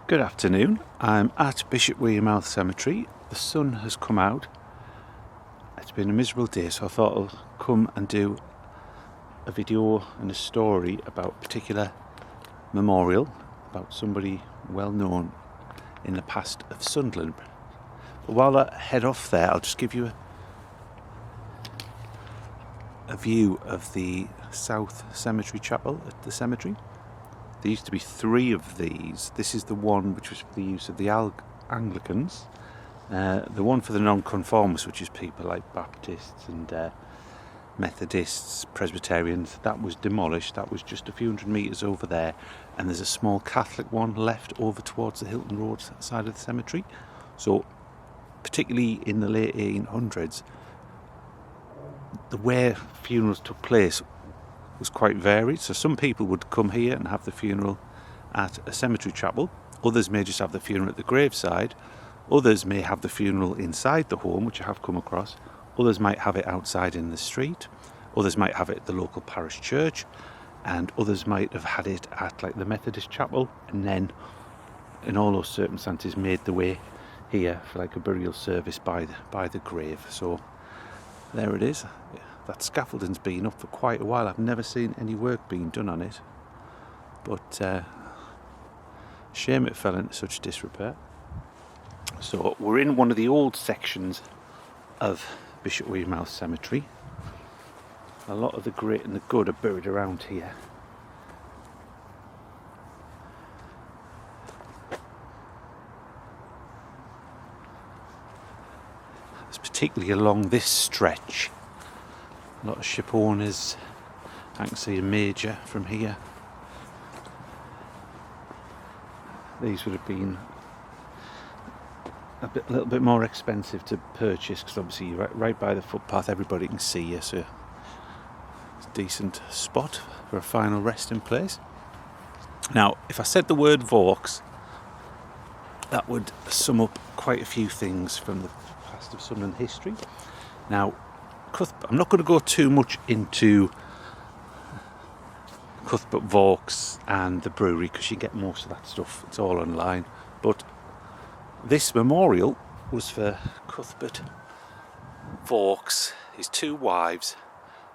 Good afternoon, I'm at Bishopwearmouth Cemetery. The sun has come out. It's been a miserable day, so I thought I'll come and do a video and a story about a particular memorial, about somebody well known in the past of Sunderland. But while I head off there, I'll just give you a view of the South Cemetery Chapel at the cemetery. There used to be 3 of these. This is the one which was for the use of the Anglicans. The one for the non-conformists, which is people like Baptists and Methodists, Presbyterians, that was demolished. That was just a few hundred metres over there. And there's a small Catholic one left over towards the Hilton Road side of the cemetery. So, particularly in the late 1800s, the way funerals took place was quite varied. So some people would come here and have the funeral at a cemetery chapel. Others may just have the funeral at the graveside. Others may have the funeral inside the home, which I have come across. Others might have it outside in the street. Others might have it at the local parish church. And others might have had it at like the Methodist chapel, and then in all those circumstances made the way here for like a burial service by the grave. So there it is. That scaffolding's been up for quite a while. I've never seen any work being done on it, but shame it fell into such disrepair. So we're in one of the old sections of Bishopwearmouth Cemetery. A lot of the great and the good are buried around here. It's particularly along this stretch. A lot of ship owners. I can see a major from here. These would have been a little bit more expensive to purchase because obviously you're right by the footpath, everybody can see you, so it's a decent spot for a final resting place. Now, if I said the word Vaux, that would sum up quite a few things from the past of Sunderland history. Now, I'm not going to go too much into Cuthbert Vaux and the brewery because you get most of that stuff, it's all online. But this memorial was for Cuthbert Vaux, his 2 wives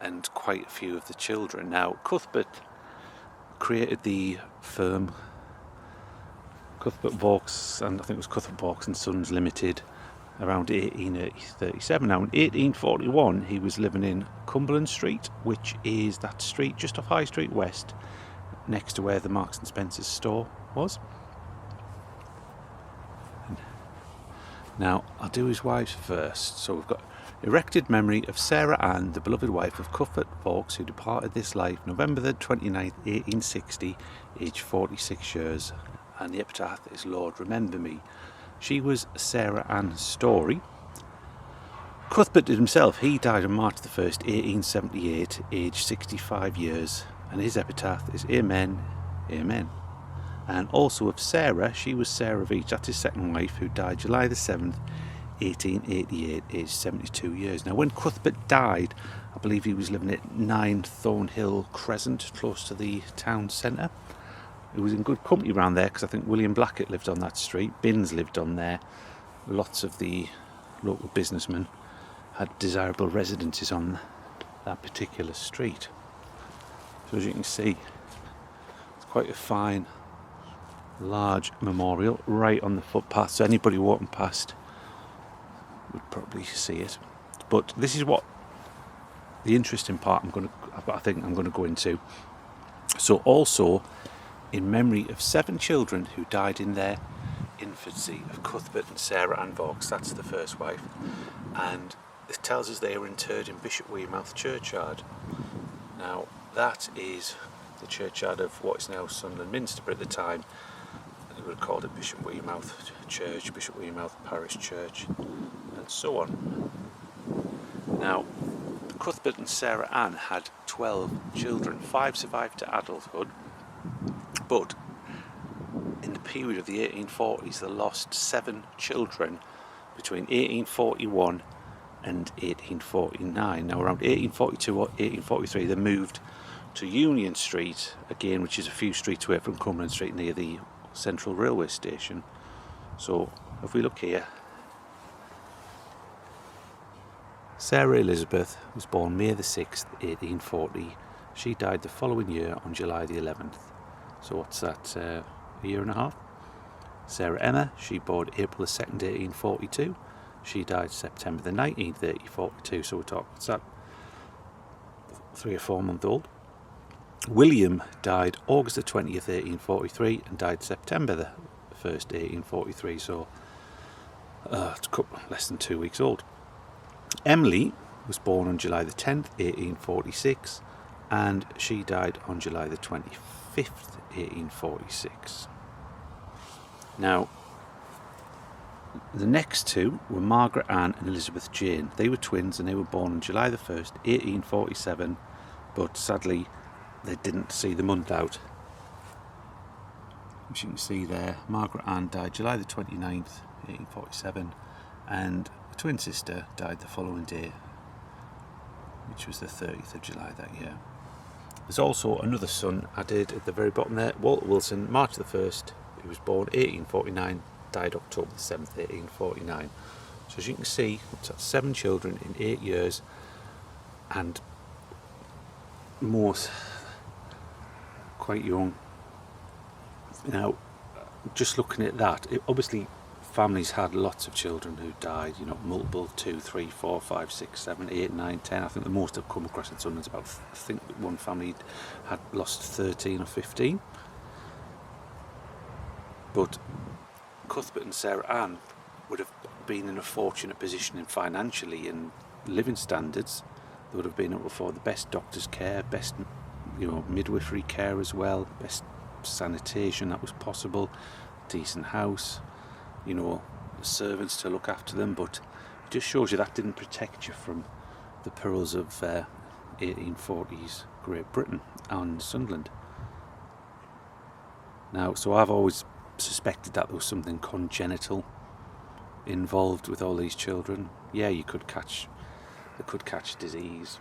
and quite a few of the children. Now, Cuthbert created the firm Cuthbert Vaux, and I think it was Cuthbert Vaux and Sons Limited, around 1837. Now in 1841 he was living in Cumberland Street, which is that street just off High Street West, next to where the Marks and Spencer's store was. Now I'll do his wives first. So we've got erected memory of Sarah Ann, the beloved wife of Cuthbert Vaux, who departed this life November the 29th, 1860, aged 46 years. And the epitaph is, Lord, remember me. She was Sarah Ann Story. Cuthbert did himself. He died on March the 1st, 1878, aged 65 years. And his epitaph is Amen, Amen. And also of Sarah, she was Sarah Veach, that's his second wife, who died July the 7th, 1888, aged 72 years. Now when Cuthbert died, I believe he was living at 9 Thornhill Crescent, close to the town centre. He was in good company around there because I think William Blackett lived on that street, Binns lived on there, lots of the local businessmen had desirable residences on that particular street. So as you can see, it's quite a fine, large memorial right on the footpath, so anybody walking past would probably see it. But this is what the interesting part I think I'm going to go into. So also, in memory of 7 children who died in their infancy of Cuthbert and Sarah Ann Vaux, that's the first wife, and it tells us they were interred in Bishopwearmouth Churchyard. Now that is the churchyard of what is now Sunderland Minster, but at the time they would have called it Bishopwearmouth Church, Bishopwearmouth Parish Church, and so on. Now, Cuthbert and Sarah Ann had 12 children. 5 survived to adulthood. But in the period of the 1840s, they lost 7 children between 1841 and 1849. Now around 1842 or 1843 they moved to Union Street, again, which is a few streets away from Cumberland Street, near the Central Railway Station. So if we look here, Sarah Elizabeth was born May the 6th, 1840. She died the following year on July the 11th. So what's that, a year and a half? Sarah Emma, she born April the 2nd, 1842. She died September the 19th, 1842. So we're talking, what's that, 3 or 4 month old. William died August the 20th, 1843 and died September the 1st, 1843. So it's less than 2 weeks old. Emily was born on July the 10th, 1846 and she died on July the 25th, 1846. Now, the next two were Margaret Ann and Elizabeth Jane. They were twins and they were born on July the 1st, 1847, but sadly they didn't see the month out. As you can see there, Margaret Ann died July the 29th, 1847, and the twin sister died the following day, which was the 30th of July that year. There's also another son added at the very bottom there, Walter Wilson, March the 1st. He was born 1849, died October the 7th, 1849. So as you can see, that's 7 children in 8 years, and most quite young. Now, just looking at that, obviously families had lots of children who died, you know, multiple, 2, 3, 4, 5, 6, 7, 8, 9, 10. I think the most I've come across in Sunderland is about, I think one family had lost 13 or 15. But Cuthbert and Sarah Ann would have been in a fortunate position in financially and living standards. They would have been able to afford the best doctor's care, best, you know, midwifery care as well, best sanitation that was possible, decent house, you know, servants to look after them. But it just shows you that didn't protect you from the perils of 1840s Great Britain and Sunderland. Now, so I've always suspected that there was something congenital involved with all these children. Yeah, they could catch disease,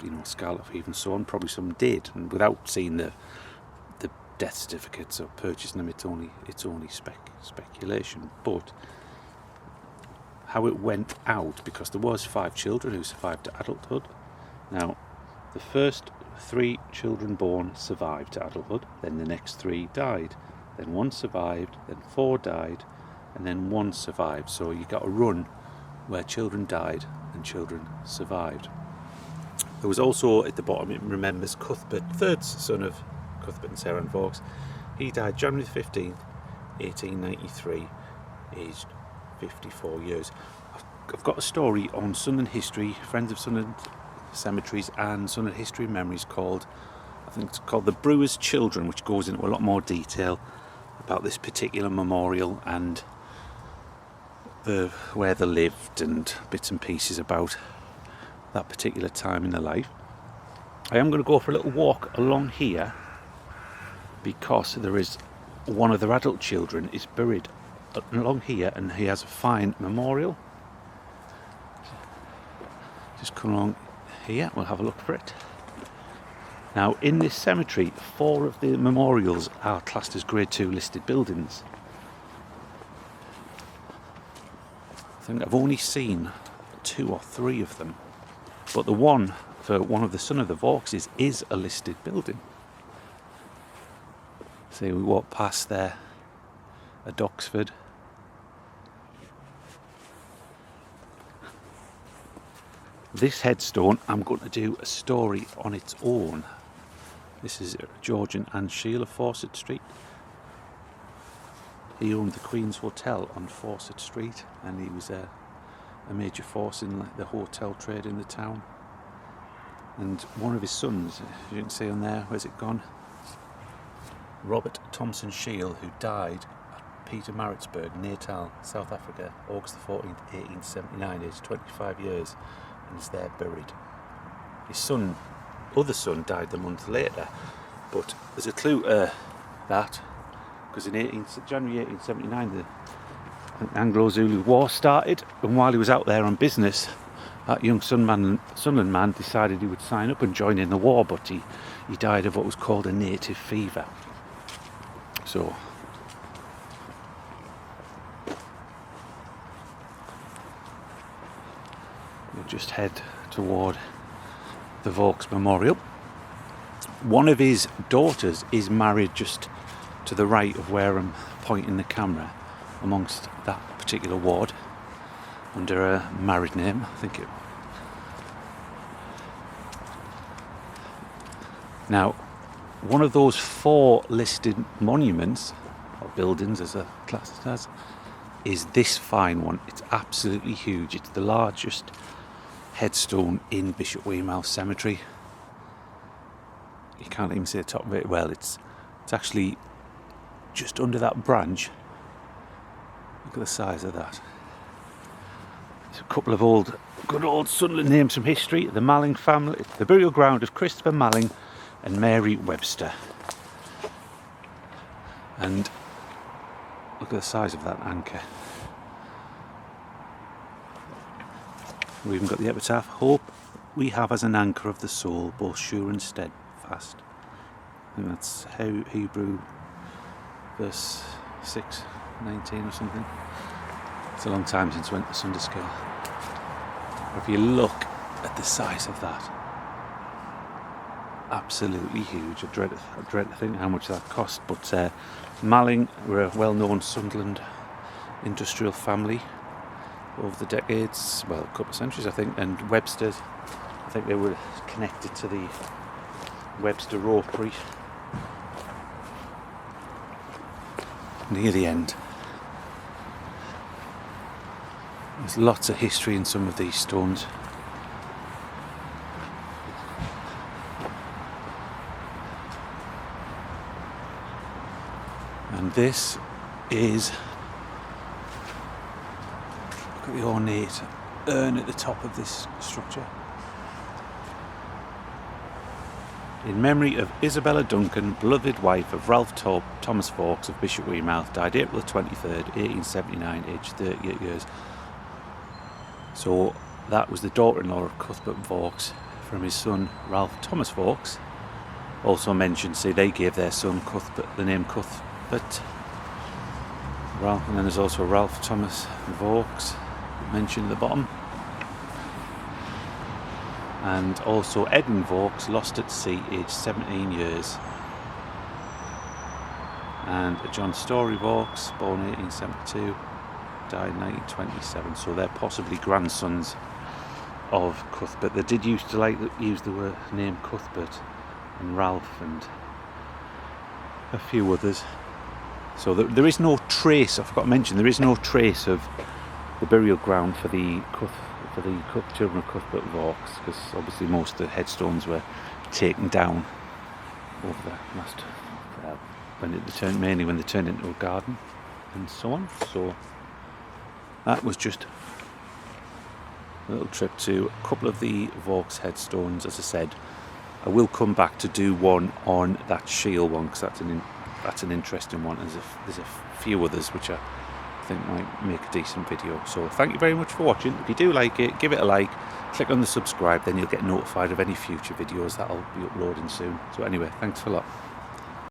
you know, scarlet fever and so on. Probably some did, and without seeing the death certificates or purchasing them, it's only speculation. But how it went out, because there was 5 children who survived to adulthood. Now, the first 3 children born survived to adulthood, then the next 3 died, then 1 survived, then 4 died, and then 1 survived. So you got a run where children died and children survived. There was also at the bottom, it remembers Cuthbert, third son of Cuthbert and Sarah Ann Vaux. He died January 15th, 1893, aged 54 years. I've got a story on Sunderland history, Friends of Sunderland Cemeteries and Sunderland History and Memories called, I think it's called The Brewer's Children, which goes into a lot more detail about this particular memorial and where they lived and bits and pieces about that particular time in their life. I am going to go for a little walk along here because there is one of their adult children is buried along here, and he has a fine memorial. Just come along here, we'll have a look for it. Now, in this cemetery, 4 of the memorials are classed as Grade 2 listed buildings. I think I've only seen 2 or 3 of them, but the one for one of the son of the Vauxes is a listed building. See, we walk past there at Oxford. This headstone, I'm going to do a story on its own. This is George and Anne Shield of Fawcett Street. He owned the Queen's Hotel on Fawcett Street, and he was a major force in the hotel trade in the town. And one of his sons, you can see on there, where's it gone? Robert Thompson Shield, who died at Peter Maritzburg, Natal, South Africa, August the 14th, 1879, aged 25 years, and is there buried. His other son died a month later, but there's a clue to that, because in January 1879 the Anglo-Zulu War started, and while he was out there on business, that young Sunderland man decided he would sign up and join in the war, but he died of what was called a native fever. So just head toward the Vaux Memorial. One of his daughters is married just to the right of where I'm pointing the camera, amongst that particular ward, under a married name, I think it. Now, one of those 4 listed monuments, or buildings as a classed as, is this fine one. It's absolutely huge. It's the largest headstone in Bishopwearmouth Cemetery. You can't even see the top of it. Well, it's actually just under that branch. Look at the size of that. There's a couple of good old Sunderland names from history. The Malling family, the burial ground of Christopher Malling and Mary Webster. And look at the size of that anchor. We've even got the epitaph: hope we have as an anchor of the soul, both sure and steadfast. I think that's Hebrew verse 6:19 or something. It's a long time since I went to Sunday school. If you look at the size of that, absolutely huge. I dread to think how much that cost. But Malling were a well-known Sunderland industrial family over the decades, well, a couple of centuries I think, and Webster's, I think they were connected to the Webster Ropery near the end. There's lots of history in some of these stones. And this is, look at the ornate urn at the top of this structure. In memory of Isabella Duncan, beloved wife of Ralph Thomas Vaux of Bishopwearmouth, died April 23rd, 1879, aged 38 years. So that was the daughter-in-law of Cuthbert Vaux from his son Ralph Thomas Vaux. Also mentioned, say they gave their son Cuthbert the name Cuthbert. Ralph, and then there's also Ralph Thomas Vaux mentioned at the bottom. And also Edmund Vaux, lost at sea, aged 17 years. And John Story Vaux, born 1872, died in 1927. So they're possibly grandsons of Cuthbert. They did used to use the word name Cuthbert and Ralph and a few others. So there is no trace, I forgot to mention, there is no trace of the burial ground for the children of Cuthbert Vaux, because obviously most of the headstones were taken down over the last, mainly when they turned into a garden and so on. So that was just a little trip to a couple of the Vaux headstones. As I said, I will come back to do one on that shield one, because that's an interesting one. There's a few others which I think might make a decent video. So thank you very much for watching. If you do like it, give it a like, click on the subscribe, then you'll get notified of any future videos that I'll be uploading soon. So anyway, thanks a lot.